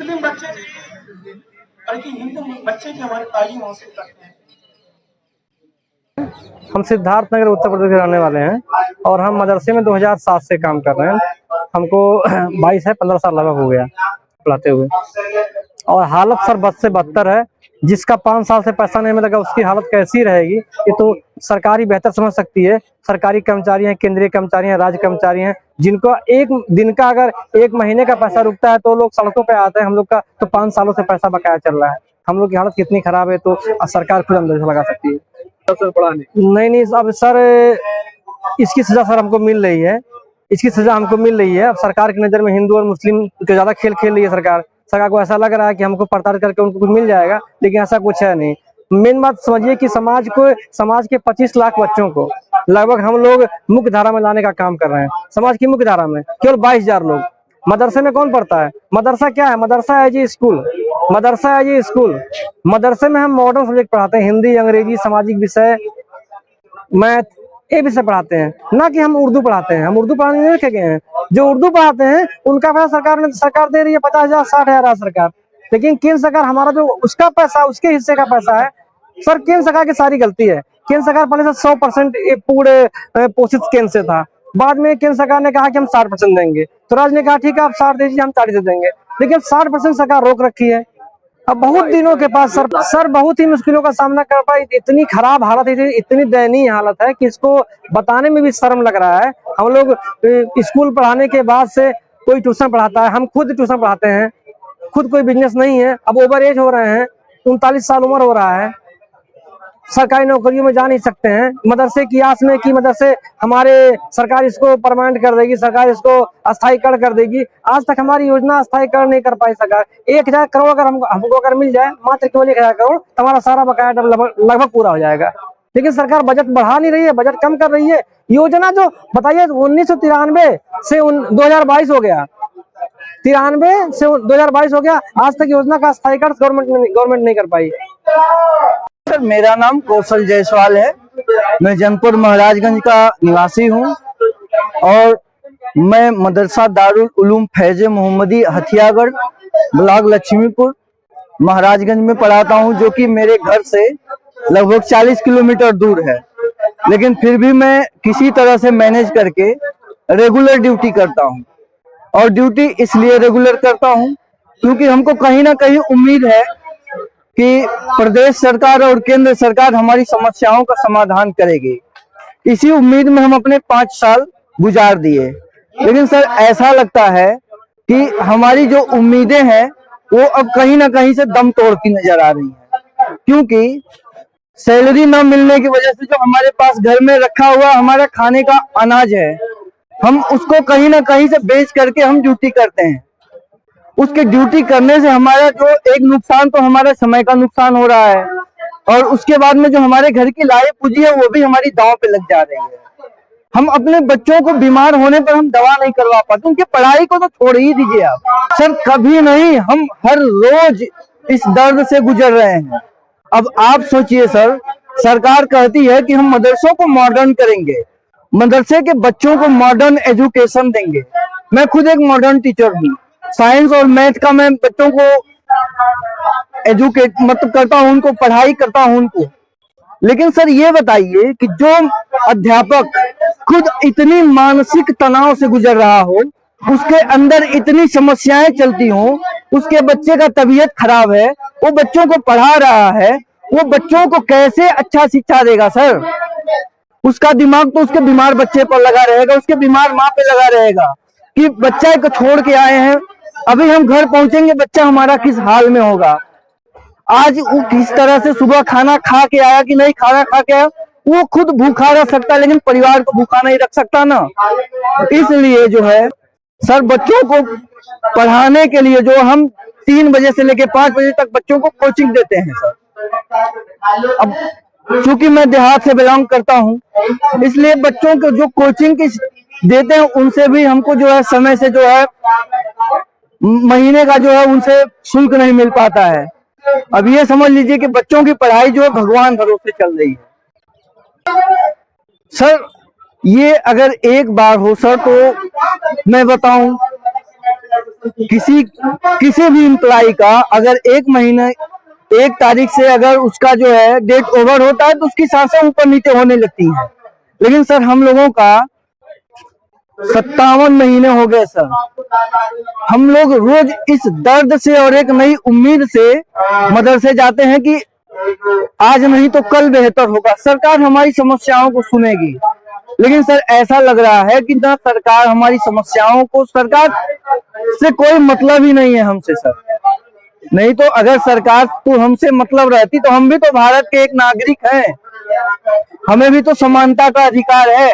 मुस्लिम बच्चे नहीं बल्कि हिंदू बच्चे भी हमारी तालीम हासिल करते हैं। हम सिद्धार्थनगर उत्तर प्रदेश के रहने वाले हैं और हम मदरसे में 2007 से काम कर रहे हैं। हमको 15 साल लगभग हो गया पढ़ाते हुए। और हालत सर बद से बदतर है। जिसका 5 साल से पैसा नहीं मिलेगा उसकी हालत कैसी रहेगी ये तो सरकारी बेहतर समझ सकती है। सरकारी कर्मचारी हैं, केंद्रीय कर्मचारी हैं, राज्य कर्मचारी हैं, जिनको एक दिन का अगर 1 महीने का पैसा रुकता है तो लोग सड़कों पे आते हैं। हम लोग का तो 5 सालों से पैसा बकाया चल रहा है। हम लोग की हालत कितनी खराब है तो सरकार खुद अंदाजा लगा सकती है। नहीं अब सर इसकी सजा सर हमको मिल रही है। इसकी सजा हमको मिल रही है। अब सरकार की नज़र में हिंदू और मुस्लिम के ज्यादा खेल खेल रही है। सरकार को ऐसा लग रहा है कि हमको प्रताड़ित करके उनको कुछ मिल जाएगा, लेकिन ऐसा कुछ है नहीं। मेन बात समझिए कि समाज के 25 लाख बच्चों को लगभग हम लोग मुख्य धारा में लाने का काम कर रहे हैं। समाज की मुख्य धारा में केवल 22,000 लोग। मदरसे में कौन पढ़ता है? मदरसा क्या है? मदरसा है जी स्कूल। मदरसा है जी स्कूल। मदरसे में हम मॉडर्न सब्जेक्ट पढ़ाते हैं, हिंदी, अंग्रेजी, सामाजिक विषय, मैथ, ये विषय पढ़ाते हैं। ना कि हम उर्दू पढ़ाते हैं। हम उर्दू पढ़ाने नहीं रखे गए हैं। जो उर्दू पढ़ाते हैं उनका पैसा सरकार दे रही है 50,000 60,000 सरकार। लेकिन केंद्र सरकार हमारा जो उसका पैसा, उसके हिस्से का पैसा है सर, केंद्र सरकार की सारी गलती है। केंद्र सरकार पहले से 100% पूरे पोषित केंद्र से था। बाद में केंद्र सरकार ने कहा कि हम 60% देंगे, तो राज्य ने कहा ठीक है आप 60 दीजिए, हम 40 देंगे। लेकिन 60% सरकार रोक रखी है। अब बहुत दिनों के पास सर बहुत ही मुश्किलों का सामना कर पाई। इतनी खराब हालत है, इतनी दयनीय हालत है कि इसको बताने में भी शर्म लग रहा है। हम लोग स्कूल पढ़ाने के बाद से कोई ट्यूशन पढ़ाता है, हम खुद ट्यूशन पढ़ाते हैं, खुद कोई बिजनेस नहीं है। अब ओवर एज हो रहे हैं, 39 साल उम्र हो रहा है, सरकारी नौकरियों में जा नहीं सकते हैं। मदरसे की आस में कि मदरसे हमारे सरकार इसको परमानेंट कर देगी, सरकार इसको अस्थायीकरण कर देगी। आज तक हमारी योजना अस्थायीकरण नहीं कर पाई सरकार। 1,000 करोड़ अगर हमको अगर मिल जाए, मात्र केवल 1,000 करोड़, तो हमारा सारा बकाया लगभग पूरा हो जाएगा। लेकिन सरकार बजट बढ़ा नहीं रही है, बजट कम कर रही है। योजना जो बताइए 1993 से 2022 हो गया, 93 से 2022 हो गया, आज तक योजना का अस्थायीकरण गवर्नमेंट नहीं कर पाई। सर मेरा नाम कौशल जायसवाल है। मैं जनपद महाराजगंज का निवासी हूं और मैं मदरसा दारुल उलूम फैज़ मोहम्मदी हथियागढ़ ब्लॉक लक्ष्मीपुर महाराजगंज में पढ़ाता हूं, जो कि मेरे घर से लगभग 40 किलोमीटर दूर है। लेकिन फिर भी मैं किसी तरह से मैनेज करके रेगुलर ड्यूटी करता हूं। और ड्यूटी इसलिए रेगुलर करता हूं क्योंकि हमको कहीं ना कहीं उम्मीद है कि प्रदेश सरकार और केंद्र सरकार हमारी समस्याओं का समाधान करेगी। इसी उम्मीद में हम अपने 5 साल गुजार दिए। लेकिन सर ऐसा लगता है कि हमारी जो उम्मीदें हैं वो अब कहीं ना कहीं से दम तोड़ती नजर आ रही हैं, क्योंकि सैलरी न मिलने की वजह से जो हमारे पास घर में रखा हुआ हमारा खाने का अनाज है, हम उसको कहीं ना कहीं से बेच करके हम ड्यूटी करते हैं। उसके ड्यूटी करने से हमारा जो एक नुकसान तो हमारा समय का नुकसान हो रहा है, और उसके बाद में जो हमारे घर की लाई पूंजी है वो भी हमारी दांव पे लग जा रही है। हम अपने बच्चों को बीमार होने पर हम दवा नहीं करवा पाते, उनकी पढ़ाई को तो छोड़ ही दीजिए आप। सर कभी नहीं, हम हर रोज इस दर्द से गुजर रहे हैं। अब आप सोचिए सर, सरकार कहती है कि हम मदरसों को मॉडर्न करेंगे, मदरसे के बच्चों को मॉडर्न एजुकेशन देंगे। मैं खुद एक मॉडर्न टीचर हूँ, साइंस और मैथ का मैं बच्चों को एजुकेट मतलब करता हूँ, उनको पढ़ाई करता हूँ उनको। लेकिन सर ये बताइए कि जो अध्यापक खुद इतनी मानसिक तनाव से गुजर रहा हो, उसके अंदर इतनी समस्याएं चलती हो, उसके बच्चे का तबीयत खराब है, वो बच्चों को पढ़ा रहा है, वो बच्चों को कैसे अच्छा शिक्षा देगा सर? उसका दिमाग तो उसके बीमार बच्चे पर लगा रहेगा, उसके बीमार माँ पे लगा रहेगा कि बच्चा को छोड़ के आए हैं, अभी हम घर पहुंचेंगे बच्चा हमारा किस हाल में होगा। आज वो किस तरह से सुबह खाना खा के आया कि नहीं खाना खा के आया, वो खुद भूखा रह सकता है लेकिन परिवार को भूखा नहीं रख सकता ना। इसलिए जो है सर, बच्चों को पढ़ाने के लिए जो हम 3 बजे से लेकर 5 बजे तक बच्चों को कोचिंग देते हैं सर। अब चूंकि मैं देहात से बिलोंग करता हूं, इसलिए बच्चों को जो कोचिंग की देते हैं उनसे भी हमको जो है समय से जो है महीने का जो है उनसे शुल्क नहीं मिल पाता है। अब ये समझ लीजिए कि बच्चों की पढ़ाई जो है भगवान भरोसे चल रही है। सर ये अगर एक बार हो सर, तो मैं बताऊं किसी भी एम्प्लॉय का अगर 1 तारीख से अगर उसका जो है डेट ओवर होता है तो उसकी सांसें ऊपर नीचे होने लगती हैं। लेकिन सर हम लोगों का 57 महीने हो गए सर, हम लोग रोज इस दर्द से और एक नई उम्मीद से मदरसे जाते हैं कि आज नहीं तो कल बेहतर होगा, सरकार हमारी समस्याओं को सुनेगी। लेकिन सर ऐसा लग रहा है कि ना सरकार हमारी समस्याओं को, सरकार से कोई मतलब ही नहीं है हमसे सर। नहीं तो अगर सरकार तो हमसे मतलब रहती तो हम भी तो भारत के एक नागरिक हैं, हमें भी तो समानता का अधिकार है।